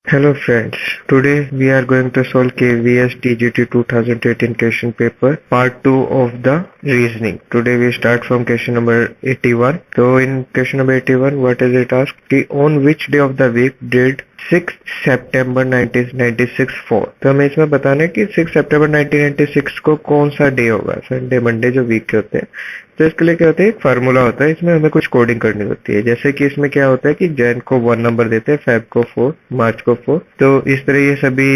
Hello friends, today we are going to solve KVS TGT 2018 question paper part 2 of the reasoning. Today we start from question number 81. So in question number 81 what is it asked कि on which day of the week did 6 September 1996 fall? तो हमें इसमें बताना है कि 6 सितंबर 1996 को कौन सा डे होगा, संडे मंडे जो वीक के होते हैं। तो इसके लिए क्या होता है, एक फार्मूला होता है, इसमें हमें कुछ कोडिंग करनी होती है। जैसे कि इसमें क्या होता है कि जैन को 1 नंबर देते हैं, फेब को 4, मार्च को 4। तो इस तरह ये सभी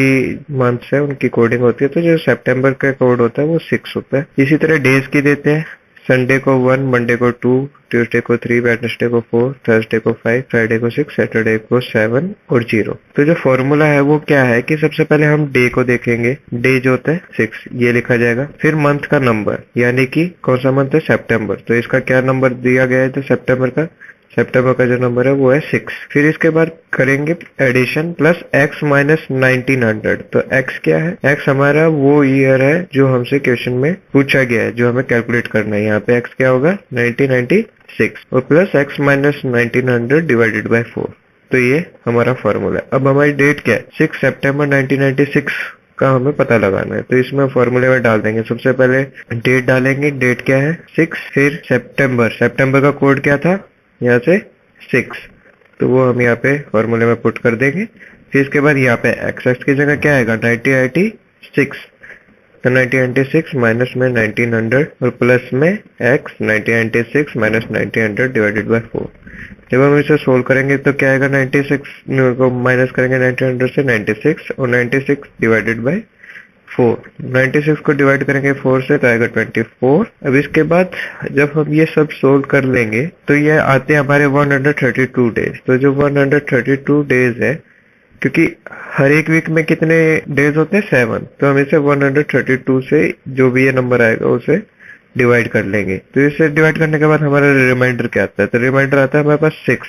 मंथ्स है उनकी कोडिंग होती है। तो जो सितंबर का कोड होता है वो 6 होता है। इसी तरह डेज की देते हैं, संडे को 1, मंडे को 2, ट्यूसडे को 3, वेडनेसडे को 4, थर्सडे को 5, फ्राइडे को 6, सैटरडे को 7 और 0। तो जो फॉर्मूला है वो क्या है कि सबसे पहले हम डे को देखेंगे। डे जो होता है 6, ये लिखा जाएगा। फिर मंथ का नंबर, यानी कि कौन सा मंथ है, सितंबर। तो इसका क्या नंबर दिया गया है, तो सितंबर का जो नंबर है वो है 6। फिर इसके बाद करेंगे एडिशन प्लस x माइनस 1900। तो x क्या है, x हमारा वो ईयर है जो हमसे क्वेश्चन में पूछा गया है, जो हमें कैलकुलेट करना है। यहाँ पे x क्या होगा, 1996 और plus x minus 1900 divided by 4। तो ये हमारा फॉर्मूला है। अब हमारी डेट क्या है, 6 सितंबर 1996 का हमें पता लगाना है। तो इसमें फॉर्मूले में डाल देंगे। सबसे पहले डेट डालेंगे, डेट क्या है 6, फिर सितंबर का कोड क्या था, यहाँ से 6, तो वो हम यहाँ पे फॉर्मूले में पुट कर देंगे। फिर इसके बाद यहाँ पे x की जगह क्या आएगा, 1996। तो 1996 माइनस में 1900 और प्लस में x 1996 माइनस 1900 डिवाइडेड बाय 4। जब हम इसे सोल्व करेंगे तो क्या आएगा, 96 को माइनस करेंगे 1900 से 96 और 96 डिवाइडेड बाय 4। 96 को डिवाइड करेंगे 4 से तो आएगा 24। अब इसके बाद जब हम ये सब सोल्व कर लेंगे तो ये आते हैं हमारे 132 डेज। तो जो 132 डेज है, क्योंकि हर एक वीक में कितने डेज होते हैं, 7, तो हम इसे 132 से जो भी ये नंबर आएगा उसे डिवाइड कर लेंगे। तो इसे डिवाइड करने के बाद हमारा रिमाइंडर क्या आता है, तो रिमाइंडर आता है हमारे पास 6।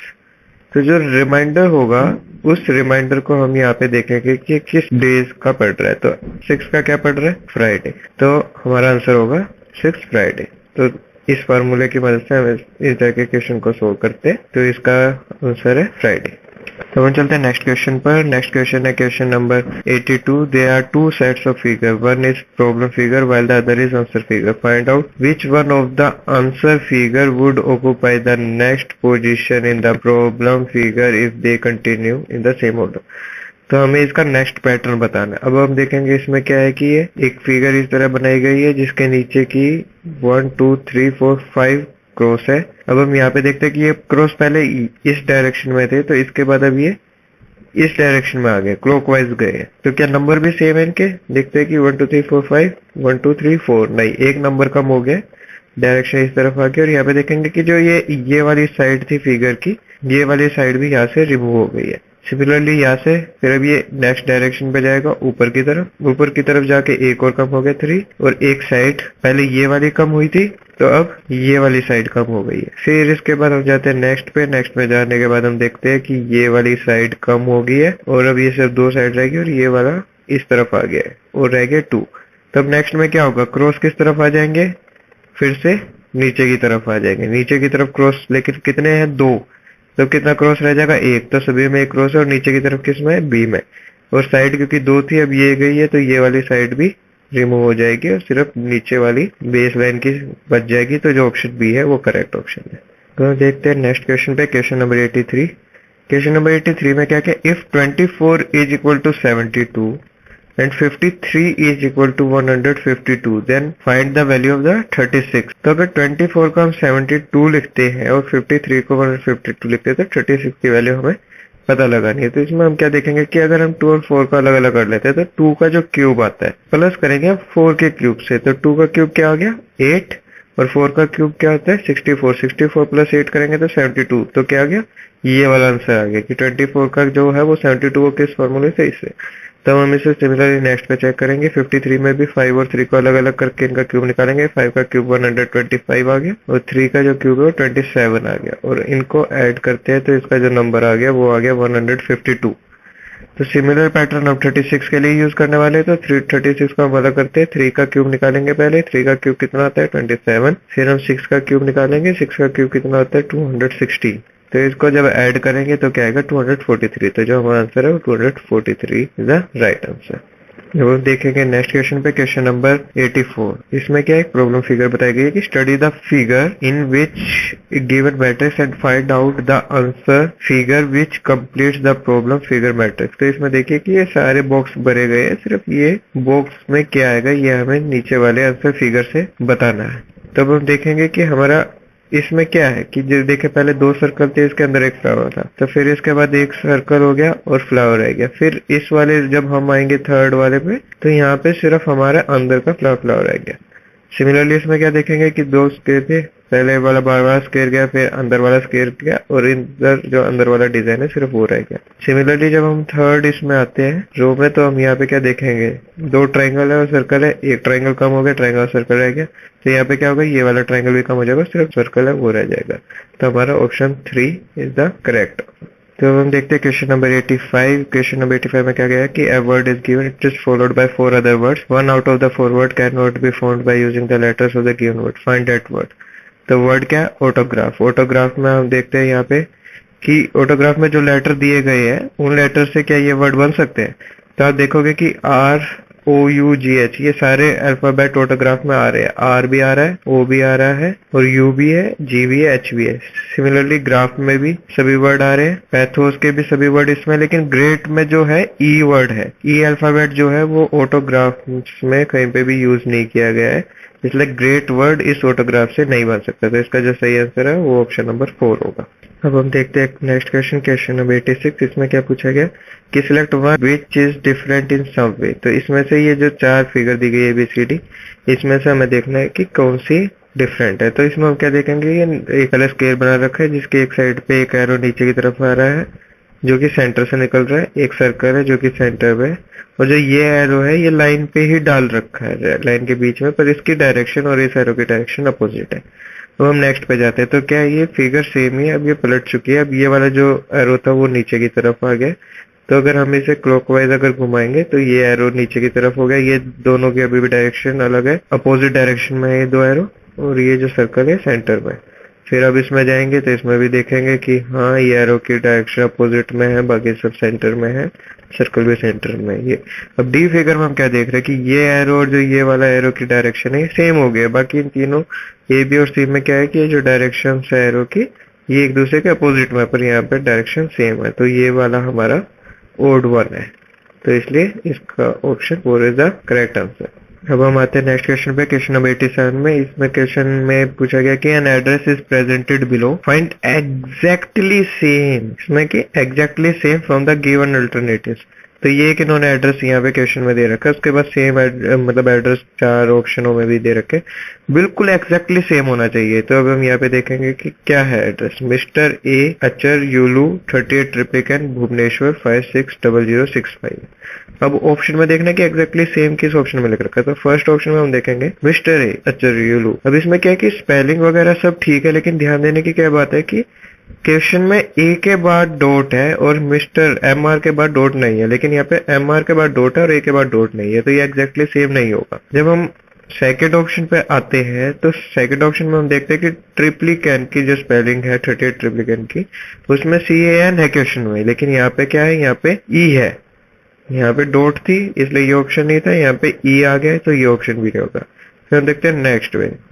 तो जो रिमाइंडर होगा उस रिमाइंडर को हम यहाँ पे देखेंगे कि किस डेज का पड़ रहा है। तो 6 का क्या पड़ रहा है, फ्राइडे। तो हमारा आंसर होगा 6 फ्राइडे। तो इस फार्मूले की मदद से हम इस तरह के क्वेश्चन को सोल्व करते हैं। तो इसका आंसर है फ्राइडे। तो हम चलते हैं नेक्स्ट क्वेश्चन पर। नेक्स्ट क्वेश्चन है question number 82। There are 2 sets of figure, one is problem figure while the other is answer figure. Find out which one of the answer figure would occupy the next position in the problem figure if they continue in the same order. तो हमें इसका next pattern बताना है। अब हम देखेंगे इसमें क्या है कि ये एक फिगर इस तरह बनाई गई है जिसके नीचे की 1 2 3 4 5 क्रॉस है। अब हम यहाँ पे देखते हैं कि ये क्रॉस पहले इस डायरेक्शन में थे, तो इसके बाद अब ये इस डायरेक्शन में आ गए, क्लॉकवाइज गए। तो क्या नंबर भी सेम है इनके, देखते हैं कि 1 2 3 4 5, 1 2 3 4, नहीं, एक नंबर कम हो गया, डायरेक्शन इस तरफ आ गया। और यहाँ पे देखेंगे कि जो ये वाली साइड थी फिगर की, ये वाली साइड भी यहाँ से रिमूव हो गई है। सिमिलरली यहाँ से फिर अब ये नेक्स्ट डायरेक्शन पे जाएगा ऊपर की तरफ जाके एक और कम हो गया 3, और एक साइड पहले ये वाली कम हुई थी तो अब ये वाली साइड कम हो गई है। फिर इसके बाद हम जाते हैं नेक्स्ट में जाने के बाद हम देखते हैं कि ये वाली साइड कम हो गई है और अब ये सिर्फ 2 साइड रहेगी और ये वाला इस तरफ आ गया है और रह गया 2। तब नेक्स्ट में क्या होगा, क्रॉस किस तरफ आ जाएंगे, फिर से नीचे की तरफ आ जाएंगे। नीचे की तरफ क्रॉस, लेकिन कितने हैं, 2, तो कितना क्रॉस रह जाएगा, 1। तो सभी में एक क्रॉस है और नीचे की तरफ किस में, बी में। और साइड क्योंकि 2 थी अब ये गई है तो ये वाली साइड भी रिमूव हो जाएगी और सिर्फ नीचे वाली बेस लाइन की बच जाएगी। तो जो ऑप्शन बी है वो करेक्ट ऑप्शन है। तो हम देखते हैं नेक्स्ट क्वेश्चन पे, क्वेश्चन नंबर 83। क्वेश्चन नंबर 83 में क्या क्या, if 24 is equal to 72 and 53 is equal to 152, then find the value of the 36। तो अगर 24 को हम 72 लिखते हैं और 53 को 152 लिखते हैं तो 36 की वैल्यू हमें पता लगानी है। तो इसमें हम क्या देखेंगे कि अगर हम 2 और 4 का अलग अलग कर लेते हैं तो 2 का जो क्यूब आता है प्लस करेंगे हम 4 के क्यूब से। तो 2 का क्यूब क्या आ गया, 8, और 4 का क्यूब क्या होता है, 64। 64 प्लस 8 करेंगे तो 72। तो क्या आ गया, ये वाला आंसर आ गया कि 24 का जो है वो 72 को किस फॉर्मूले से, इससे। तब हम इसे सिमिलरली नेक्स्ट पे चेक करेंगे। 53 में भी 5 और 3 को अलग अलग करके इनका क्यूब निकालेंगे। 5 का क्यूब 125 आ गया और 3 का जो क्यूब है वो 27 आ गया, और इनको ऐड करते हैं तो इसका जो नंबर आ गया वो आ गया 152। तो सिमिलर पैटर्न हम 36 के लिए यूज करने वाले हैं। तो 36 को हम अलग करते हैं, 3 का क्यूब निकालेंगे पहले। 3 का क्यूब कितना आता है, 27। फिर हम 6 का क्यूब निकालेंगे, 6 का क्यूब कितना आता है, 216। तो इसको जब ऐड करेंगे तो क्या आएगा 243। तो जो हमारा आंसर है वो 243 इज द राइट आंसर। अब हम देखेंगे नेक्स्ट क्वेश्चन पे, क्वेश्चन नंबर 84। इसमें क्या एक प्रॉब्लम फिगर बताई गई है कि study the figure in which given matrix and find out the answer figure which completes the problem figure matrix. तो इसमें देखिए कि ये सारे बॉक्स भरे गए हैं, सिर्फ ये बॉक्स में क्या आएगा ये हमें नीचे वाले आंसर फिगर से बताना है। तब हम देखेंगे कि हमारा इसमें क्या है कि जो देखे पहले 2 सर्कल थे, इसके अंदर एक फ्लावर था, तो फिर इसके बाद एक सर्कल हो गया और फ्लावर रह गया। फिर इस वाले जब हम आएंगे थर्ड वाले पे तो यहाँ पे सिर्फ हमारे अंदर का फ्लावर रह गया। सिमिलरली इसमें क्या देखेंगे कि 2 स्क्वायर थे, पहले वाला बार बार स्क्वायर गया, फिर अंदर वाला स्क्वायर गया और इधर जो अंदर वाला डिजाइन है सिर्फ वो रह गया। सिमिलरली जब हम थर्ड इसमें आते हैं रो में, तो हम यहाँ पे क्या देखेंगे 2 ट्राइंगल है और सर्कल है, एक ट्राइंगल कम हो गया, ट्राइंगल और सर्कल रह गया। तो यहाँ पे क्या होगा, ये वाला ट्राइंगल भी कम हो जाएगा, सिर्फ सर्कल है वो रह जाएगा। तो हमारा ऑप्शन 3 इज द करेक्ट। तो हम देखते हैं क्वेश्चन नंबर 85। क्वेश्चन नंबर 85 में क्या गया है कि a word is given, it is followed by 4 other words. One out of the 4 word cannot be found by using the letters of the given word. Find that word. तो word क्या है, autograph. Autograph में हम देखते हैं यहाँ पे कि ऑटोग्राफ में जो लेटर दिए गए हैं उन लेटर से क्या ये वर्ड बन सकते हैं। तो आप देखोगे कि ROUGH ये सारे अल्फाबेट ऑटोग्राफ में आ रहे हैं। R भी आ रहा है, O भी आ रहा है और U भी है, G भी है, H भी है। सिमिलरली ग्राफ में भी सभी वर्ड आ रहे हैं, पैथोस के भी सभी वर्ड इसमें, लेकिन ग्रेट में जो है E वर्ड है, E अल्फाबेट जो है वो ऑटोग्राफ में कहीं पे भी यूज नहीं किया गया है, इसलिए ग्रेट वर्ड इस ऑटोग्राफ से नहीं बन सकता। तो इसका जो सही आंसर है वो ऑप्शन नंबर 4 होगा। अब हम देखते हैं नेक्स्ट क्वेश्चन, क्वेश्चन नंबर 86। इसमें क्या पूछा गया कि select one which is different in some way. तो इसमें से ये जो 4 फिगर दी गई है ABCD, इसमें से हमें देखना है कि कौन सी डिफरेंट है। तो इसमें हम क्या देखेंगे, ये एक अलग स्क्वायर बना रखा है जिसके एक साइड पे एक एरो नीचे की तरफ आ रहा है जो कि सेंटर से निकल रहा है, एक सर्कल है जो कि सेंटर में, और जो ये एरो है ये लाइन पे ही डाल रखा है लाइन के बीच में, पर इसकी डायरेक्शन और इस एरो की डायरेक्शन अपोजिट है। तो हम नेक्स्ट पे जाते हैं। तो क्या ये फिगर सेम ही है, अब ये पलट चुकी है, अब ये वाला जो एरो था वो नीचे की तरफ आ गया। तो अगर हम इसे क्लॉकवाइज अगर घुमाएंगे तो ये एरो नीचे की तरफ हो गया, ये दोनों की अभी भी डायरेक्शन अलग है, अपोजिट डायरेक्शन में है ये 2 एरो, और ये जो सर्कल है सेंटर में। फिर अब इसमें जाएंगे तो इसमें भी देखेंगे कि हाँ ये एरो की डायरेक्शन अपोजिट में है, बाकी सब सेंटर में है, सर्कल भी सेंटर में है। ये अब डी फिगर में हम क्या देख रहे हैं कि ये एरो और जो ये वाला एरो की डायरेक्शन है सेम हो गया, बाकी इन तीनों ए बी और सी में क्या है कि ये जो डायरेक्शन है एरो की ये एक दूसरे के अपोजिट में, पर यहाँ पे डायरेक्शन सेम है। तो ये वाला हमारा ओड वन है, तो इसलिए इसका option 4 is the correct answer. अब हम आते हैं नेक्स्ट क्वेश्चन पे, क्वेश्चन नंबर 87 में। इसमें क्वेश्चन में पूछा गया कि an address is presented below, find exactly same, इसमें कि exactly same from the given alternatives. तो ये एक इन्होंने एड्रेस यहाँ पे क्वेश्चन में दे रखा है, उसके बाद सेम मतलब एड्रेस 4 ऑप्शनों में भी दे रखे, बिल्कुल एग्जैक्टली सेम होना चाहिए। तो अब हम यहाँ पे देखेंगे कि क्या है एड्रेस, मिस्टर ए अचर यूलू 38 ट्रिप्लिकेन भुवनेश्वर 560065। अब ऑप्शन में देखना कि एग्जैक्टली सेम किस ऑप्शन में लिख रखा है। तो फर्स्ट ऑप्शन में हम देखेंगे मिस्टर ए अचर यूलू। अब इसमें क्या है कि स्पेलिंग वगैरह सब ठीक है, लेकिन ध्यान देने की क्या बात है कि क्वेश्चन में ए के बाद डॉट है और मिस्टर MR के बाद डॉट नहीं है, लेकिन यहाँ पे MR के बाद डॉट है और ए के बाद डॉट नहीं है, तो ये एग्जैक्टली सेम नहीं होगा। जब हम सेकेंड ऑप्शन पे आते हैं तो सेकेंड ऑप्शन में हम देखते हैं कि ट्रिप्लिकेन की जो स्पेलिंग है 38 ट्रिप्लिकेन की, उसमें CAN है क्वेश्चन में, लेकिन यहाँ पे क्या है, यहाँ पे E है, यहाँ पे डॉट थी इसलिए ये ऑप्शन नहीं था, यहाँ पे E आ गया तो ये ऑप्शन भी नहीं होगा। फिर हम देखते हैं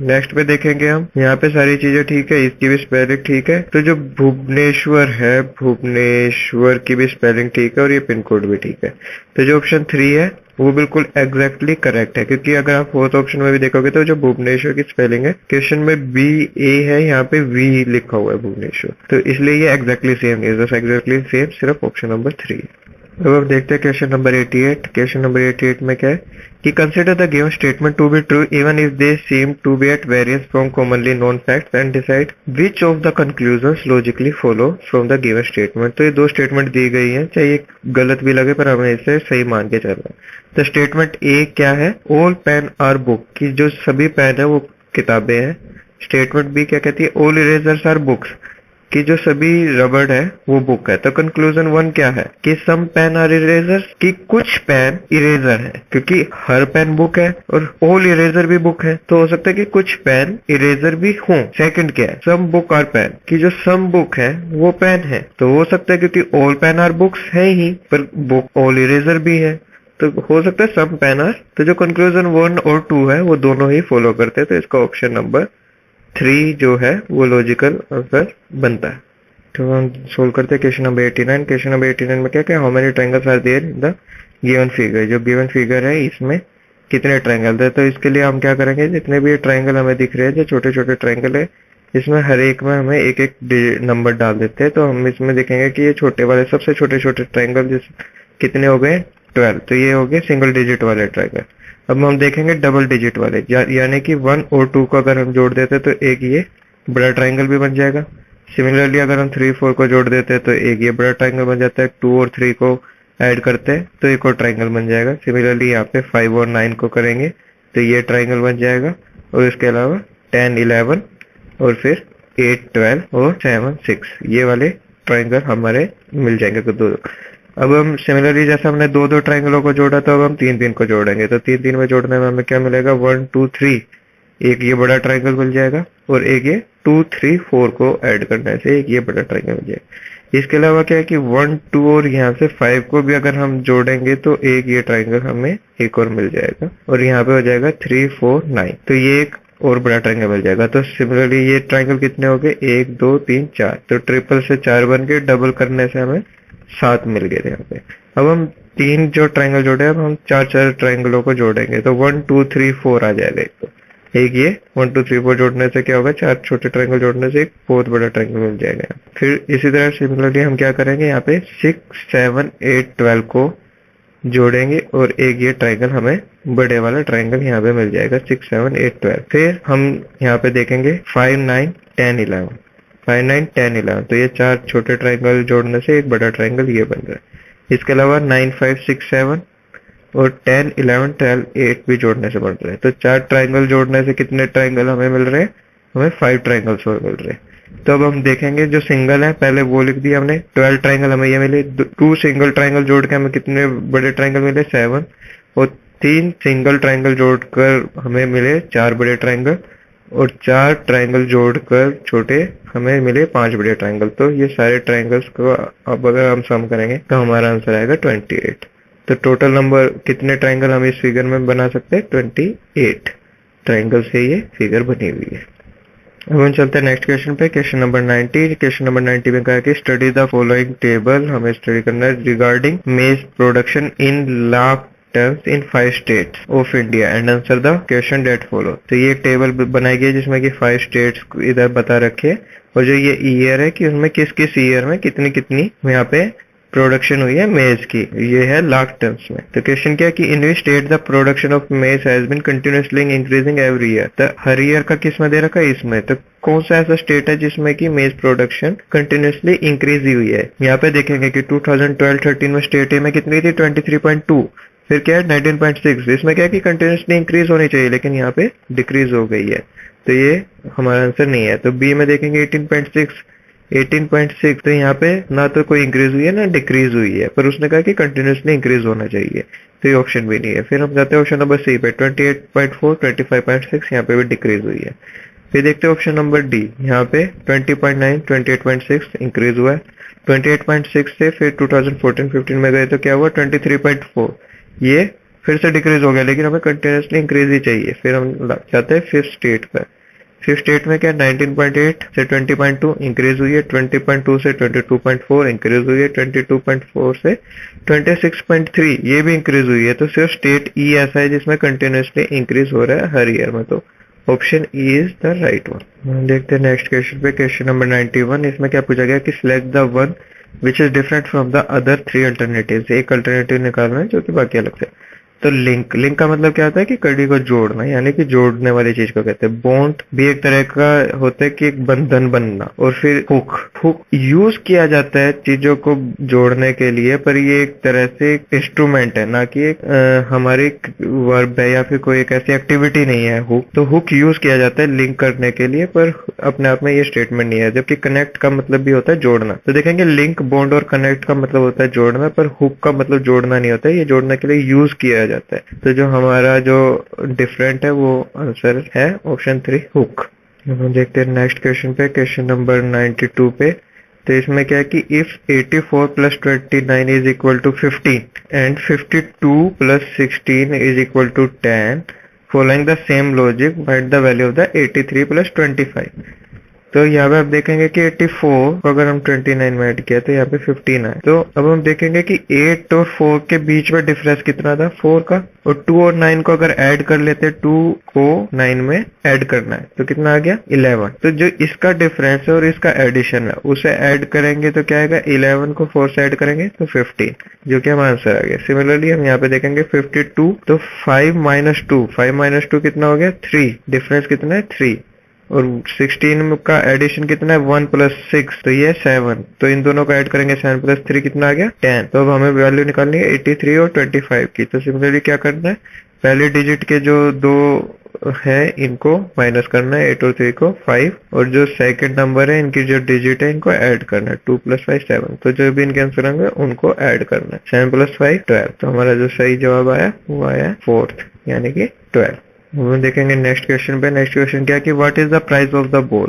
नेक्स्ट पे देखेंगे हम, यहाँ पे सारी चीजें ठीक है, इसकी भी स्पेलिंग ठीक है। तो जो भुवनेश्वर है, भुवनेश्वर की भी स्पेलिंग ठीक है और ये पिन कोड भी ठीक है। तो जो ऑप्शन 3 है वो बिल्कुल एग्जैक्टली करेक्ट है, क्योंकि अगर आप फोर्थ ऑप्शन में भी देखोगे तो जो भुवनेश्वर की स्पेलिंग है क्वेश्चन में BA है, यहाँ पे V लिखा हुआ है भुवनेश्वर, तो इसलिए ये एग्जैक्टली सेम है, एग्जैक्टली सेम सिर्फ ऑप्शन नंबर 3। अब अब देखते हैं क्वेश्चन नंबर 88। क्वेश्चन नंबर 88 में क्या है कि consider the given statement to be true even if they seem to be at variance from commonly known facts and decide which of the conclusions logically follow from the given statement. तो ये 2 statement दी गई हैं, चाहे गलत भी लगे पर हमें इसे सही मान के चलना है। तो स्टेटमेंट ए क्या है, ऑल पेन आर बुक, की जो सभी पेन है वो किताबें हैं। स्टेटमेंट बी क्या कहती है, ऑल इरेजर्स आर बुक्स, कि जो सभी रबड़ है वो बुक है। तो कंक्लूजन 1 क्या है कि सम पेन आर इरेजर, कि कुछ पेन इरेजर है, क्योंकि हर पेन बुक है और ऑल इरेजर भी बुक है, तो हो सकता है कि कुछ पेन इरेजर भी हों। सेकंड क्या है, सम बुक आर पेन, कि जो सम बुक है वो पेन है, तो हो सकता है क्योंकि ऑल पेन आर बुक्स है ही, पर बुक ऑल इरेजर भी है, तो हो सकता है सम पेन आर। तो जो कंक्लूजन 1 और 2 है वो दोनों ही फॉलो करते हैं, तो इसका ऑप्शन नंबर 3 जो है वो लॉजिकल आंसर बनता है। तो हम सोल्व करते हैं क्वेश्चन नंबर 89। क्वेश्चन नंबर 89 में क्या क्या, how many triangles are there in the given figure. जो गिवन फिगर है इसमें कितने ट्रायंगल है, तो इसके लिए हम क्या करेंगे, जितने भी ट्रायंगल हमें दिख रहे हैं, जो छोटे छोटे ट्रायंगल है, इसमें हर एक में हमें एक एक नंबर डाल देते हैं। तो हम इसमें देखेंगे कि ये छोटे वाले सबसे छोटे छोटे ट्रायंगल कितने हो गए, 12, तो ये हो गए सिंगल डिजिट वाले ट्रायंगल। अब हम देखेंगे डबल डिजिट वाले, यानी कि 1 और 2 को अगर हम जोड़ देते तो एक ये बड़ा ट्रायंगल भी बन जाएगा। सिमिलरली अगर हम 3 4 को जोड़ देते हैं तो एक ये बड़ा ट्रायंगल बन जाता है। 2 और 3 को ऐड करते हैं तो एक और ट्रायंगल बन जाएगा। सिमिलरली यहाँ पे 5 और 9 को करेंगे तो ये ट्रायंगल बन जाएगा। और इसके अलावा 10 11 और फिर 8 12 और 7 6 ये वाले ट्रायंगल हमारे मिल जाएंगे। तो दो, अब हम सिमिलरली जैसे हमने दो दो ट्रायंगलों को जोड़ा था, अब हम 3 3 को जोड़ेंगे। तो 3 3 में जोड़ने में हमें क्या मिलेगा, 1 2 3, एक ये बड़ा ट्रायंगल मिल जाएगा और एक ये 2 3 4 को ऐड करने से एक ये बड़ा ट्रायंगल मिल जाएगा। इसके अलावा क्या है कि 1 2 और यहाँ से 5 को भी अगर हम जोड़ेंगे तो एक ये ट्रायंगल हमें एक और मिल जाएगा और यहाँ पे हो जाएगा 3 4 9, तो ये एक और बड़ा ट्रायंगल मिल जाएगा। तो सिमिलरली ये ट्रायंगल कितने हो गए, 1 2 3 4, तो ट्रिपल से 4 बन गए, डबल करने से हमें 7 मिल गए यहाँ पे। अब हम 3 जो ट्रायंगल जोड़े, अब हम 4 ट्रायंगलों को जोड़ेंगे तो 1 2 3 4 आ जाएगा एक ये 1 2 3 4 जोड़ने से क्या होगा, 4 छोटे ट्रायंगल जोड़ने से एक बहुत बड़ा ट्रायंगल मिल जाएगा। फिर इसी तरह सिमिलरली हम क्या करेंगे, यहाँ पे 6 7 8 12 को जोड़ेंगे और एक ये ट्रायंगल हमें बड़े वाला ट्रायंगल यहाँ पे मिल जाएगा 6 7 8 12। फिर हम यहाँ पे देखेंगे 5 9 10 11, 5 9 10 11, तो ये 4 छोटे ट्रायंगल जोड़ने से एक बड़ा ट्रायंगल ये बन रहा है। इसके अलावा 9 5 6 7 और 10 11 12 8 भी जोड़ने से बन रहे हैं। तो 4 ट्रायंगल जोड़ने से कितने ट्रायंगल हमें मिल रहे हैं, हमें 5 ट्रायंगल्स और मिल रहे हैं। तो अब हम देखेंगे जो सिंगल है, पहले वो लिख दिया हमने, 12 ट्रायंगल हमें ये मिले। 2 सिंगल ट्रायंगल जोड़ के हमें कितने बड़े ट्रायंगल मिले, 7, और 3 सिंगल ट्रायंगल जोड़कर हमें मिले 4 बड़े ट्रायंगल, और 4 ट्रायंगल जोड़कर छोटे हमें मिले 5 बड़े ट्रायंगल। तो ये सारे ट्रायंगल्स को अब अगर हम सम करेंगे तो हमारा आंसर आएगा 28। तो टोटल नंबर कितने ट्रायंगल हम इस फिगर में बना सकते हैं, 28 ट्रायंगल से ये फिगर बनी हुई है। अब हम चलते हैं नेक्स्ट क्वेश्चन पे, क्वेश्चन नंबर 90। क्वेश्चन नंबर 90 में कहा है कि स्टडी द फॉलोइंग टेबल, हमें स्टडी करना है regarding maize production in lakh tons in 5 states of India and answer the question that follow. तो ये एक टेबल बनाई गई है जिसमें कि 5 स्टेट्स इधर बता रखे हैं और जो ये ईयर है कि उसमें किस किस ईयर में कितनी कितनी यहाँ पे प्रोडक्शन हुई है मेज की, ये है लाख टन्स में। तो क्वेश्चन क्या है कि in which state the production of maize has been continuously increasing every year. तो हर ईयर का किस में दे रखा है, इसमें। तो कौन सा ऐसा स्टेट है जिसमें कि मेज प्रोडक्शन कंटिन्यूअसली इंक्रीज हुई है। यहाँ पे देखेंगे कि 2012-13 में स्टेट ए में कितनी थी, 23.2, फिर क्या है 19.6। इसमें क्या है कि कंटिन्यूअसली इंक्रीज होनी चाहिए लेकिन यहाँ पे डिक्रीज हो गई है, तो ये हमारा आंसर नहीं है। तो बी में देखेंगे 18.6, तो यहाँ पे ना तो कोई इंक्रीज हुई है ना डिक्रीज हुई है, पर उसने कहा कि कंटिन्यूअसली इंक्रीज होना चाहिए, तो ये ऑप्शन भी नहीं है। फिर हम जाते हैं ऑप्शन नंबर सी पे, 28.4, 25.6, यहाँ पे भी डिक्रीज हुई है। फिर देखते हैं ऑप्शन नंबर डी, यहाँ पे 20.9, 28.6 इंक्रीज हुआ है। 28.6 से फिर 2014-15 में गए तो क्या हुआ, 23.4, ये फिर से डिक्रीज हो गया लेकिन हमें कंटिन्यूअसली इंक्रीज ही चाहिए। फिर हम जाते हैं 5th स्टेट पर। 5th स्टेट में क्या 19.8 से 20.2 इंक्रीज हुई है, 20.2 से 22.4 इंक्रीज हुई है, 22.4 से 26.3 ये भी इंक्रीज हुई है। तो सिर्फ स्टेट ई ऐसा है जिसमें कंटिन्यूअसली इंक्रीज हो रहा है हर ईयर में, तो option E is the right one. देखते हैं नेक्स्ट क्वेश्चन पे, क्वेश्चन नंबर 91। इसमें क्या पूछा गया कि select the one which is different from the other 3 alternatives. एक अल्टरनेटिव निकालना है जो कि बाकी अलग से। तो लिंक लिंक का मतलब क्या होता है कि कड़ी को जोड़ना, यानी कि जोड़ने वाली चीज को कहते हैं। बॉन्ड भी एक तरह का होता है कि एक बंधन बनना। और फिर हुक, हुक यूज किया जाता है चीजों को जोड़ने के लिए, पर ये एक तरह से इंस्ट्रूमेंट है, ना कि एक हमारी वर्ब है या फिर कोई एक ऐसी एक्टिविटी नहीं है हुक। तो हुक यूज किया जाता है लिंक करने के लिए, पर अपने आप में ये स्टेटमेंट नहीं है। जबकि कनेक्ट का मतलब भी होता है जोड़ना। तो देखेंगे लिंक, बॉन्ड और कनेक्ट का मतलब होता है जोड़ना, पर हुक का मतलब जोड़ना नहीं होता है, ये जोड़ने के लिए यूज किया जाता है। तो जो हमारा जो डिफरेंट है वो आंसर है ऑप्शन 3 हुक। हम देखते हैं नेक्स्ट क्वेश्चन पे, क्वेश्चन नंबर 92 पे। तो इसमें क्या है कि if 84 plus 29 is equal to 15 and 52 plus 16 is equal to 10, following the same logic find the value of the 83 plus 25। तो यहाँ पे आप देखेंगे कि 84 को अगर हम 29 में ऐड किया तो यहाँ पे 15 आए। तो अब हम देखेंगे कि 8 और 4 के बीच में डिफरेंस कितना था 4 का, और 2 और 9 को अगर ऐड कर लेते, 2 को 9 में ऐड करना है तो कितना आ गया 11। तो जो इसका डिफरेंस है और इसका एडिशन है उसे ऐड करेंगे तो क्या आएगा, 11 को 4 से ऐड करेंगे तो 15, जो कि हमारा आंसर आ गया। सिमिलरली हम यहाँ पे देखेंगे 52, तो 5 माइनस 2 कितना हो गया 3, डिफरेंस कितना है 3। और 16 का एडिशन कितना है 1 प्लस 6, तो ये 7। तो इन दोनों को ऐड करेंगे 7 प्लस 3 कितना आ गया 10। तो अब हमें वैल्यू निकालनी है 83 और 25 की। तो सिमिलरली क्या करना है, पहले डिजिट के जो दो है इनको माइनस करना है, 8 और 3 को 5, और जो सेकंड नंबर है इनकी जो डिजिट है इनको ऐड करना है, 2 प्लस 5 7। तो जो भी इनके आंसर होंगे उनको ऐड करना है, 7 प्लस 5 12। तो हमारा जो सही जवाब आया वो आया 4th, यानी कि 12। हम देखेंगे नेक्स्ट क्वेश्चन पे। नेक्स्ट क्वेश्चन क्या है कि what is the price of the ball,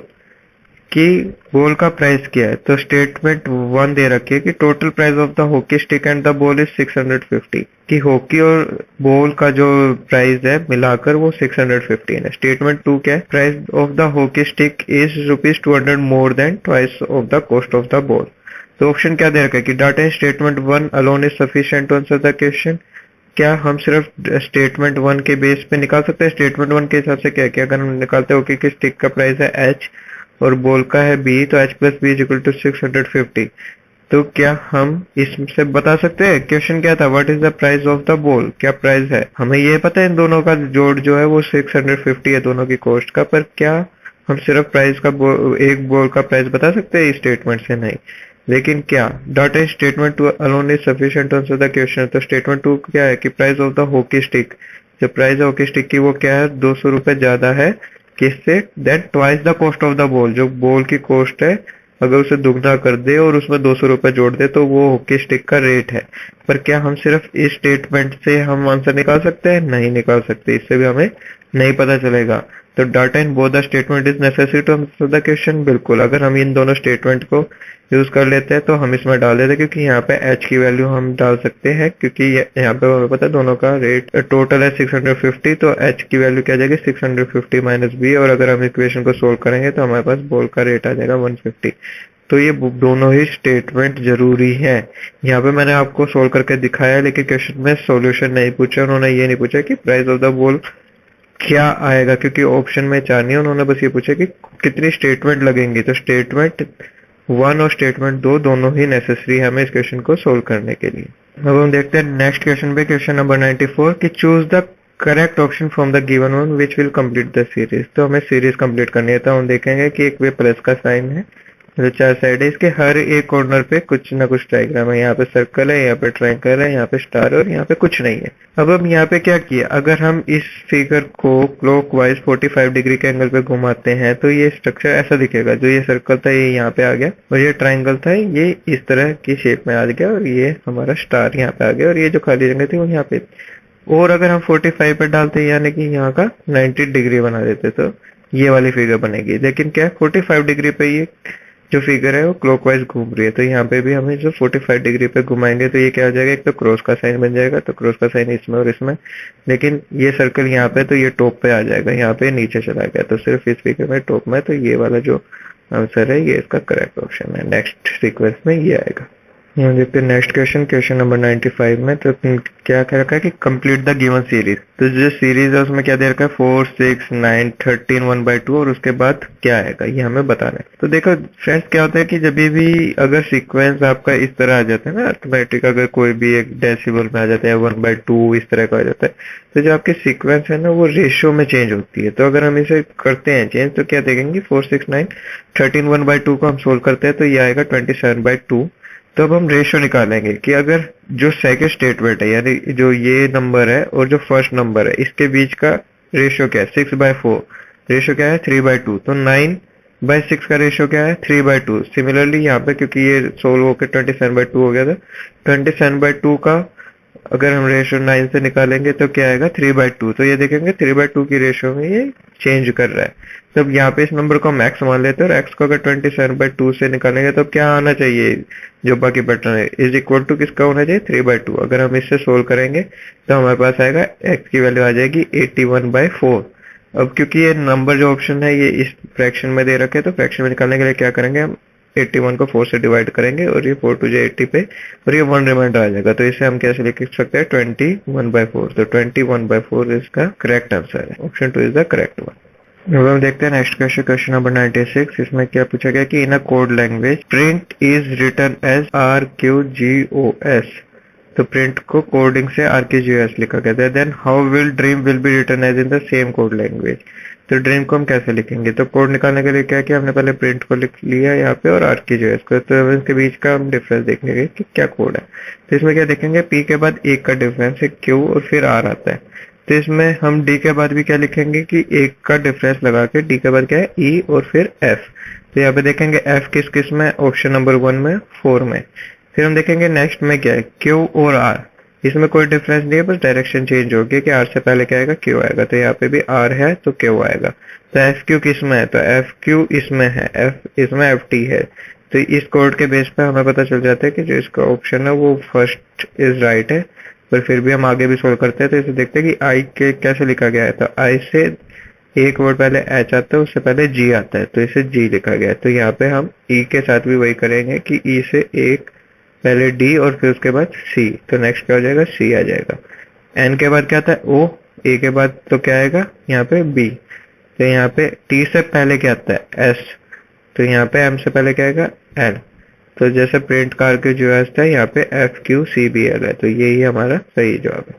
कि बॉल का प्राइस क्या है। तो स्टेटमेंट 1 दे रखी है कि total price of the hockey stick and the ball is 650, कि हॉकी और बॉल का जो प्राइस है मिलाकर वो 615 है। स्टेटमेंट 2 क्या है, price of the hockey stick is ₹200 more than twice of the cost of the ball. तो ऑप्शन क्या दे रखा है कि data in statement 1 alone is sufficient to answer the question. क्या हम सिर्फ स्टेटमेंट 1 के बेस पे निकाल सकते हैं। स्टेटमेंट 1 के हिसाब से क्या है कि अगर हम निकालते हो कि स्टिक का प्राइस है h और बॉल का है b, तो h plus B is equal to 650। तो क्या हम इससे बता सकते हैं, क्वेश्चन क्या था, what is the price of the ball, क्या प्राइस है। हमें ये पता है इन दोनों का जोड़ जो है वो 650 है दोनों की कॉस्ट का, पर क्या हम सिर्फ प्राइस का एक बॉल का प्राइस बता सकते हैं इस स्टेटमेंट से, नहीं। लेकिन क्या data statement 2 alone is sufficient to answer the question. तो स्टेटमेंट 2 क्या है कि price of the hockey stick, जो प्राइस है हॉकी स्टिक की वो क्या है 200 रुपए ज्यादा है किससे, then twice the cost of the ball, जो बॉल की कॉस्ट है अगर उसे दुगना कर दे और उसमें 200 रुपए जोड़ दे तो वो हॉकी स्टिक का रेट है। पर क्या हम सिर्फ इस स्टेटमेंट से हम आंसर निकाल सकते हैं, नहीं निकाल सकते, इससे भी हमें नहीं पता चलेगा। तो data in both the statement is necessary to answer the question. बिल्कुल, अगर हम इन दोनों स्टेटमेंट को यूज कर लेते हैं तो हम इसमें डाल देते हैं, क्योंकि यहाँ पे h की वैल्यू हम डाल सकते हैं, क्योंकि यहाँ पे हमें पता है दोनों का रेट टोटल है 650, तो h की वैल्यू क्या आ जाएगी 650 माइनस b, और अगर हम इक्वेशन को सोल्व करेंगे तो हमारे पास बॉल का रेट आ जाएगा 150। तो ये दोनों ही स्टेटमेंट जरूरी है। यहाँ पे मैंने आपको सोल्व करके दिखाया, लेकिन क्वेश्चन में सॉल्यूशन नहीं पूछा, उन्होंने ये नहीं पूछा कि प्राइस ऑफ द बॉल क्या आएगा, क्योंकि ऑप्शन में 4 नहीं, उन्होंने बस ये पूछा कि कितनी स्टेटमेंट लगेंगी। तो स्टेटमेंट 1 और स्टेटमेंट 2 दोनों ही नेसेसरी है हमें इस क्वेश्चन को सोल्व करने के लिए। अब हम देखते हैं नेक्स्ट क्वेश्चन पे, क्वेश्चन नंबर 94 कि choose the correct option from the given one which will complete the series. तो हमें सीरीज कंप्लीट करनी है, तो हम देखेंगे कि एक वे प्लस का साइन है, जो 4 साइड है, इसके हर एक कॉर्नर पे कुछ ना कुछ डायग्राम है। यहाँ पे सर्कल है, यहाँ पे ट्रायंगल है, यहाँ पे स्टार है और यहाँ पे कुछ नहीं है। अब हम यहाँ पे क्या किया, अगर हम इस फिगर को क्लॉकवाइज 45 डिग्री के एंगल पे घुमाते हैं तो ये स्ट्रक्चर ऐसा दिखेगा। जो ये सर्कल था ये यहाँ पे आ गया, और ये ट्राइंगल था ये इस तरह की शेप में आ गया, और ये हमारा स्टार यहाँ पे आ गया, और ये जो खाली जगह थी वो यहाँ पे। और अगर हम 45 पे डालते यानी कि यहाँ का 90 डिग्री बना देते तो ये वाली फिगर बनेगी। लेकिन क्या 45 डिग्री पे ये जो फिगर है वो क्लॉकवाइज घूम रही है, तो यहाँ पे भी हमें जो 45 डिग्री पे घुमाएंगे तो ये क्या हो जाएगा, एक तो क्रॉस का साइन बन जाएगा, तो क्रॉस का साइन इसमें और इसमें। लेकिन ये सर्कल यहाँ पे तो ये टॉप पे आ जाएगा, यहाँ पे नीचे चला गया, तो सिर्फ इस फिगर में टॉप में, तो ये वाला जो आंसर है ये इसका करेक्ट ऑप्शन है। नेक्स्ट सीक्वेंस में ये आएगा। यहाँ देखते हैं नेक्स्ट क्वेश्चन, क्वेश्चन नंबर 95 में। तो क्या कह रखा है कि कंप्लीट द गिवन सीरीज। तो जो सीरीज है उसमें क्या दे रखा है 4, 6, 9, 13, 1/2 और उसके बाद क्या आएगा ये हमें बताना है। तो देखो फ्रेंड्स क्या होता है कि जब भी अगर सीक्वेंस आपका इस तरह आ जाता है ना अर्थमेटिक, अगर कोई भी एक डेसिमल में आ जाता है 1/2 इस तरह का आ जाता है, तो जो आपकी सीक्वेंस है ना वो रेशियो में चेंज होती है। तो अगर हम इसे करते हैं चेंज तो क्या देखेंगे 4, 6, 9, 13, 1/2 को हम सोल्व करते हैं तो ये आएगा 27/2। तो अब हम रेशियो निकालेंगे कि अगर जो सेकंड स्टेटमेंट है यानी जो ये नंबर है और जो फर्स्ट नंबर है इसके बीच का रेशियो क्या है 6/4, रेशियो क्या है 3/2, तो 9/6 का रेशियो क्या है 3/2। सिमिलरली यहाँ पे क्योंकि ये सोल्व होकर 27/2 हो गया था, 27/2 का अगर हम रेशियो 9 से निकालेंगे तो क्या आएगा 3/2। तो ये देखेंगे 3/2 की रेशियो में ये चेंज कर रहा है। तब यहाँ पे इस नंबर को हम x मान लेते हैं और x को अगर 27/2 से निकालेंगे तो क्या आना चाहिए, जो बाकी पैटर्न है इज इक्वल टू किसका होना चाहिए 3/2। अगर हम इससे सोल्व करेंगे तो हमारे पास आएगा x की वैल्यू आ जाएगी 81/4। अब क्योंकि ये नंबर जो ऑप्शन है ये इस फ्रैक्शन में दे रखे हैं तो फ्रैक्शन में निकालने के लिए क्या करेंगे हम 81 को 4 से डिवाइड करेंगे और ये 4 2 80 पे और ये 1 रिमाइंडर आ जाएगा। तो इसे हम कैसे लिख सकते हैं 21/4। तो 21/4 इसका करेक्ट आंसर है, option 2 is the correct one. अब हम देखते हैं नेक्स्ट क्वेश्चन, क्वेश्चन नंबर 96। इसमें क्या पूछा गया कि in a code language print is written as RQGOS। तो प्रिंट को कोडिंग से RQGOS लिखा गया था। Then how will dream will be written as in the same code language. तो ड्रीम को हम कैसे लिखेंगे, तो कोड निकालने के लिए क्या किया हमने, पहले प्रिंट को लिख लिया यहाँ पे और RQGOS को। तो इसके बीच का हम डिफरेंस देखने कि क्या कोड है। तो इसमें क्या देखेंगे P के बाद 1 का डिफरेंस है Q और फिर R आता है। तो इसमें हम D के बाद भी क्या लिखेंगे कि 1 का डिफरेंस लगा के D के बाद क्या है E और फिर F। तो यहाँ पे देखेंगे F किस किस में, ऑप्शन नंबर 1 में 4 में। फिर हम देखेंगे नेक्स्ट में क्या है Q और R। इसमें कोई डिफरेंस नहीं है, बस डायरेक्शन चेंज होगी कि R से पहले क्या आएगा Q आएगा। तो यहाँ पे भी R है तो Q आएगा। तो FQ किस में है, तो FQ इसमें है, F इसमें FT है। तो इस कोड के बेस पे हमें पता चल जाता है कि जो इसका ऑप्शन है वो फर्स्ट इज राइट है। पर फिर भी हम आगे भी सोल्व करते हैं तो इसे देखते हैं कि I के कैसे लिखा गया है। तो I से एक वर्ड पहले H आता है, उससे पहले G आता है, तो इसे G लिखा गया है। तो यहाँ पे हम E के साथ भी वही करेंगे कि E से एक पहले D और फिर उसके बाद C। तो नेक्स्ट क्या हो जाएगा C आ जाएगा। N के बाद क्या आता है O, A के बाद तो क्या आएगा यहाँ पे B। तो यहाँ पे T से पहले क्या आता है S। तो यहाँ पे M से पहले क्या आएगा L। तो जैसे प्रिंट करके जो है यहाँ पे FQCBL है। तो यही हमारा सही जवाब है।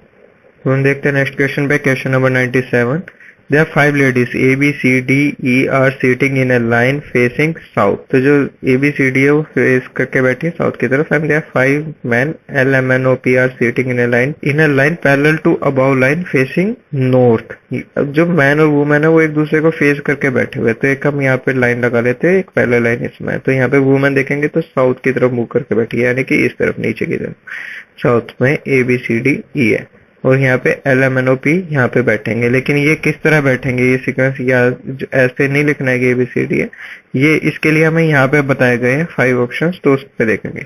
तो हम देखते हैं नेक्स्ट क्वेश्चन पे, question number 97। There are 5 ladies A, B, C, D, E are sitting in a line facing south। तो जो A, B, C, D है वो फेस करके बैठी है साउथ की तरफ। And there are 5 men L, M, N, O, P are sitting in a line parallel to above line facing north। अब जो मैन और वुमेन है वो एक दूसरे को फेस करके बैठे हुए, तो एक हम यहाँ पे लाइन लगा लेते हैं, एक पैरेलल लाइन इसमें। तो यहाँ पे वुमेन देखेंगे तो साउथ की तरफ मुंह करके बैठी है, यानी कि इस तरफ नीचे की तरफ साउथ में A, B, C, D, E है। और यहाँ पे L, M, N, O, P यहाँ पे बैठेंगे। लेकिन ये किस तरह बैठेंगे, ये सीक्वेंस या ऐसे नहीं लिखना है कि ABCD है, ये इसके लिए हमें यहाँ पे बताए गए हैं 5 ऑप्शंस, तो उस पे देखेंगे।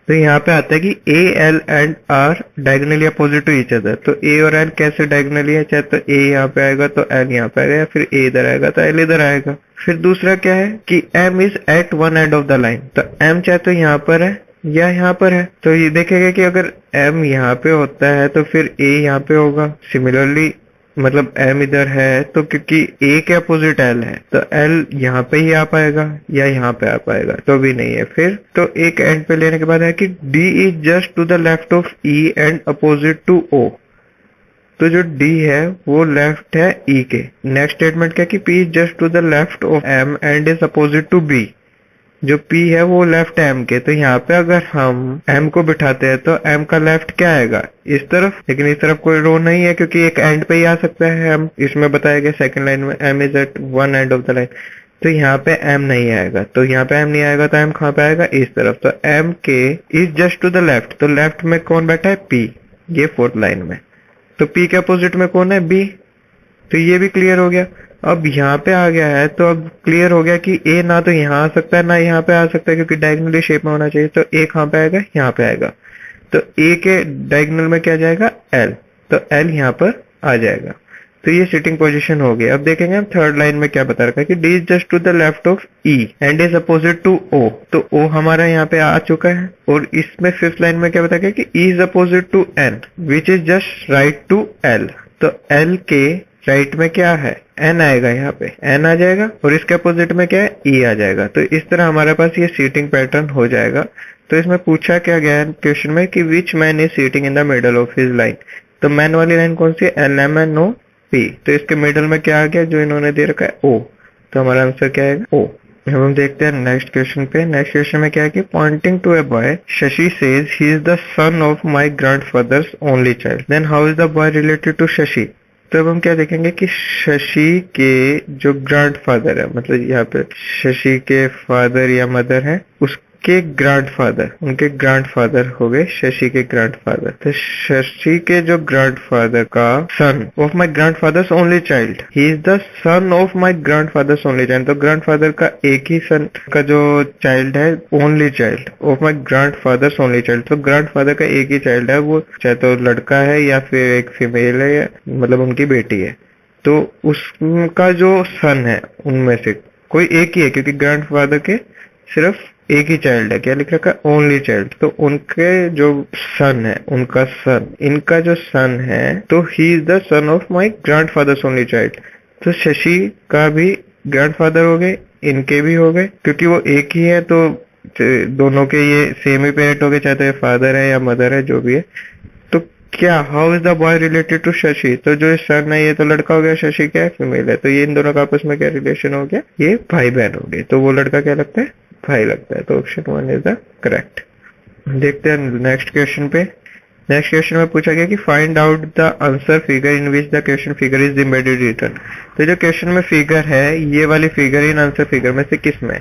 तो यहाँ पे आता है कि A, L and R diagonally opposite to each other. तो A और L कैसे डायगोनली है, चाहे तो A यहाँ पे आएगा तो L यहाँ पे आएगा, या फिर A इधर आएगा तो L इधर आएगा। फिर दूसरा क्या है कि M is at one end of the line. तो M चाहे तो यहाँ पर है या यहाँ पर है। तो ये देखेगा कि अगर M यहाँ पे होता है तो फिर A यहाँ पे होगा। सिमिलरली मतलब M इधर है तो क्योंकि A के अपोजिट L है तो L यहाँ पे ही आ पाएगा या यहाँ पे आ पाएगा, तो भी नहीं है। फिर तो एक एंड पे लेने के बाद है कि D is just to the left of E and opposite to O। तो जो D है वो लेफ्ट है E के। नेक्स्ट स्टेटमेंट क्या कि P is just to the left of M and is opposite to B। जो P है वो लेफ्ट है M के। तो यहाँ पे अगर हम M को बिठाते हैं तो M का लेफ्ट क्या आएगा इस तरफ, लेकिन इस तरफ कोई रो नहीं है क्योंकि एक एंड पे ही आ सकता है M। इसमें बताया गया सेकंड लाइन में M is at one end of the line. तो यहाँ पे M नहीं आएगा। तो यहाँ पे M नहीं आएगा तो M कहाँ पे आएगा इस तरफ। तो M के is just to the left. तो लेफ्ट में कौन बैठा है P, ये फोर्थ लाइन में। तो P के अपोजिट में कौन है B। तो ये भी क्लियर हो गया। अब यहाँ पे आ गया है तो अब क्लियर हो गया कि A ना तो यहाँ आ सकता है ना यहाँ पे आ सकता है, क्योंकि डायगोनली शेप में होना चाहिए। तो A कहाँ पे आएगा, यहाँ पे आएगा। तो A के डायगोनल में क्या जाएगा L। तो L यहाँ पर आ जाएगा। तो ये सिटिंग पोजीशन हो गई। अब देखेंगे हम थर्ड लाइन में क्या बता रखा है कि D is just to the left of E and is opposite to O. तो ओ हमारा यहाँ पे आ चुका है और इसमें फिफ्थ लाइन में क्या बताया कि E is opposite to N which is just right to L. तो एल के राइट में क्या है, एन आएगा, यहाँ पे एन आ जाएगा और इसके अपोजिट में क्या है, ई आ जाएगा। तो इस तरह हमारे पास ये सीटिंग पैटर्न हो जाएगा। तो इसमें पूछा क्या गया है क्वेश्चन में कि which man is sitting in the middle of his line. तो मैन वाली लाइन कौन सी है, L M N O P. तो इसके मिडल में क्या आ गया जो इन्होंने दे रखा है, ओ। तो हमारा आंसर क्या है, ओ। अब हम देखते हैं नेक्स्ट क्वेश्चन पे। नेक्स्ट क्वेश्चन में क्या है कि pointing to a boy Shashi says he is the son of my grandfather's only child, then how is the boy related to Shashi. तो अब हम क्या देखेंगे कि शशि के जो ग्रैंडफादर है, मतलब यहाँ पे शशि के फादर या मदर है, उसके ग्रैंडफादर, उनके ग्रैंडफादर हो गए शशि के ग्रैंडफादर। तो शशि के जो ग्रैंडफादर का सन of my grandfather's only child, he is the son of my grandfather's only child. तो ग्रैंडफादर का एक ही सन का जो चाइल्ड है, only child of my grandfather's only child. तो ग्रैंडफादर का एक ही चाइल्ड है, वो चाहे तो लड़का है या फिर एक फीमेल है, या मतलब उनकी बेटी है। तो उसका जो सन है उनमें से कोई एक ही है, क्योंकि ग्रैंडफादर के सिर्फ एक ही चाइल्ड है। क्या लिख रखा है, ओनली चाइल्ड। तो उनके जो सन है, उनका सन, इनका जो सन है, तो ही is the son of my grandfather's only child. तो शशि का भी ग्रैंडफादर हो गए, इनके भी हो गए, क्योंकि वो एक ही है। तो दोनों के ये सेम ही पेरेंट हो गए, चाहे तो ये फादर है या मदर है, जो भी है। तो क्या, how is the boy related to Shashi. तो जो सन है ये तो लड़का हो गया, शशि क्या है, फीमेल है। तो ये इन दोनों का आपस में क्या रिलेशन हो गया, ये भाई बहन हो गए। तो वो लड़का क्या लगता है, भाई लगता है। तो ऑप्शन 1 इज द करेक्ट। देखते हैं नेक्स्ट क्वेश्चन पे। नेक्स्ट क्वेश्चन में पूछा गया कि find out the answer figure in which the question figure is embedded written. तो जो क्वेश्चन में फिगर है, ये वाली फिगर इन आंसर फिगर में से किस में।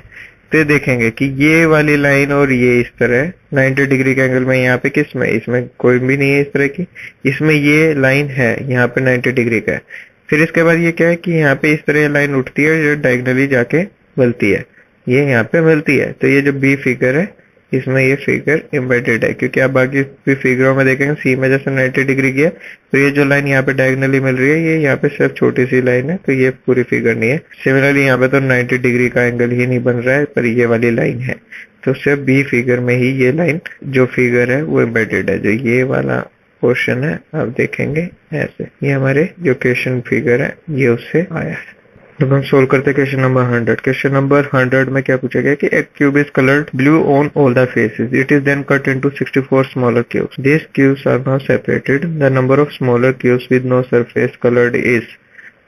तो देखेंगे कि ये वाली लाइन और ये इस तरह 90 डिग्री के एंगल में, यहाँ पे किस में, इसमें कोई भी नहीं है इस तरह की। इसमें ये लाइन है, यहाँ पे 90 डिग्री का है। फिर इसके बाद ये क्या है कि यहाँ पे इस तरह लाइन उठती है जो डायगोनली जाके मिलती है, ये यहाँ पे मिलती है। तो ये जो बी फिगर है, इसमें ये फिगर एम्बेडेड है, क्योंकि आप बाकी भी फिगरों में देखेंगे सी में जैसे 90 डिग्री की है, तो ये जो लाइन यहाँ पे डायगोनली मिल रही है, ये यहाँ पे सिर्फ छोटी सी लाइन है, तो ये पूरी फिगर नहीं है। सिमिलरली यहाँ पे तो 90 डिग्री का एंगल ही नहीं बन रहा है, पर ये वाली लाइन है। तो सिर्फ बी फिगर में ही ये लाइन जो फिगर है वो एम्बेडेड है। जो ये वाला पोर्शन है आप देखेंगे ऐसे, ये हमारे जो क्वेश्चन फिगर है ये उससे आया है। अब हम सोल्व करते हैं क्वेश्चन नंबर 100। क्वेश्चन नंबर 100 में क्या पूछा गया कि एक cube is coloured blue on all the faces, it is then cut into 64 smaller cubes, this cubes are now separated, the number of smaller cubes with no surface coloured is.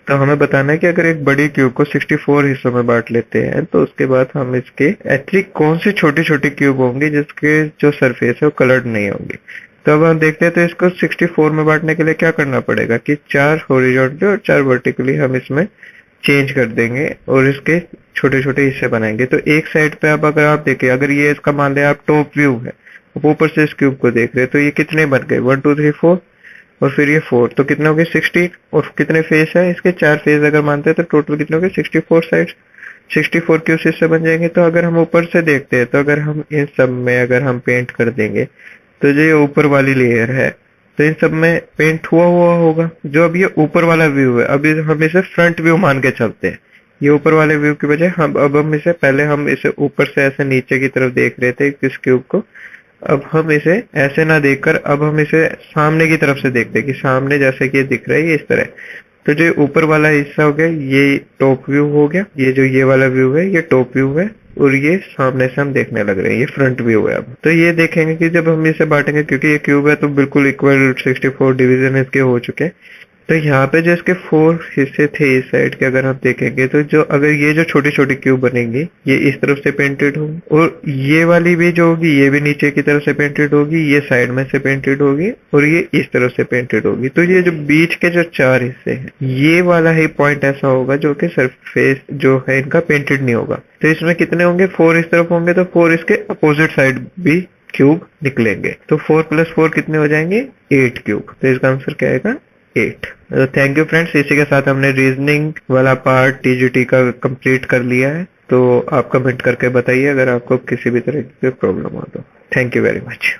तो हमें बताना है कि अगर एक बड़ी क्यूब को 64 हिस्सों में बांट लेते हैं, तो उसके बाद हम इसके ऐसी कौन सी छोटी छोटी क्यूब होंगी जिसके जो सरफेस है वो कलर्ड नहीं होंगी। तो अब हम देखते हैं, तो इसको 64 में बांटने के लिए क्या करना पड़ेगा कि 4 हॉरिजॉन्टली और 4 वर्टिकली हम इसमें चेंज कर देंगे और इसके छोटे छोटे हिस्से बनाएंगे। तो एक साइड पे अब अगर आप देखें, अगर ये इसका मान लिया आप टॉप व्यू है, ऊपर से इस क्यूब को देख रहे हैं, तो ये कितने बन गए, 1 2 3 4 और फिर ये 4, तो कितने हो गए 16। और कितने फेस है इसके, 4 फेस अगर मानते हैं, तो टोटल कितने हो गए 64 साइड, 64 क्यूब हिस्से बन जाएंगे। तो अगर हम ऊपर से देखते हैं, तो अगर हम इन सब में अगर हम पेंट कर देंगे, तो जो ये ऊपर वाली लेयर है, तो इन सब में पेंट हुआ होगा। जो अब ये ऊपर वाला व्यू है, अभी हम इसे फ्रंट व्यू मान के चलते हैं। ये ऊपर वाले व्यू की बजाय हम इसे पहले हम इसे ऊपर से ऐसे नीचे की तरफ देख रहे थे इस क्यूब को, अब हम इसे ऐसे ना देखकर अब हम इसे सामने की तरफ से देखते हैं कि सामने जैसे कि ये दिख रहा है ये इस तरह। तो जो ऊपर वाला हिस्सा हो गया ये टॉप व्यू हो गया, ये जो ये वाला व्यू है ये टॉप व्यू है, और ये सामने से हम देखने लग रहे हैं, ये फ्रंट व्यू है। अब तो ये देखेंगे कि जब हम इसे बांटेंगे, क्योंकि ये क्यूब है तो बिल्कुल इक्वल 64 डिवीजन इसके हो चुके हैं। तो यहाँ पे जो इसके 4 हिस्से थे इस साइड के, अगर आप देखेंगे तो जो अगर ये जो छोटी छोटी क्यूब बनेंगी ये इस तरफ से पेंटेड होगी, और ये वाली भी जो होगी ये भी नीचे की तरफ से पेंटेड होगी, ये साइड में से पेंटेड होगी, और ये इस तरफ से पेंटेड होगी। तो ये जो बीच के जो 4 हिस्से हैं, ये वाला ही पॉइंट ऐसा होगा जो कि सरफेस जो है इनका पेंटेड नहीं होगा। तो इसमें कितने होंगे, 4 इस तरफ होंगे, तो 4 इसके अपोजिट साइड भी क्यूब निकलेंगे। तो 4 + 4 कितने हो जाएंगे, 8 क्यूब। तो इसका आंसर क्या आएगा, 8। तो थैंक यू फ्रेंड्स, इसी के साथ हमने रीजनिंग वाला पार्ट टीजीटी का कंप्लीट कर लिया है। तो आप कमेंट करके बताइए अगर आपको किसी भी तरह की प्रॉब्लम हो तो। Thank you very much.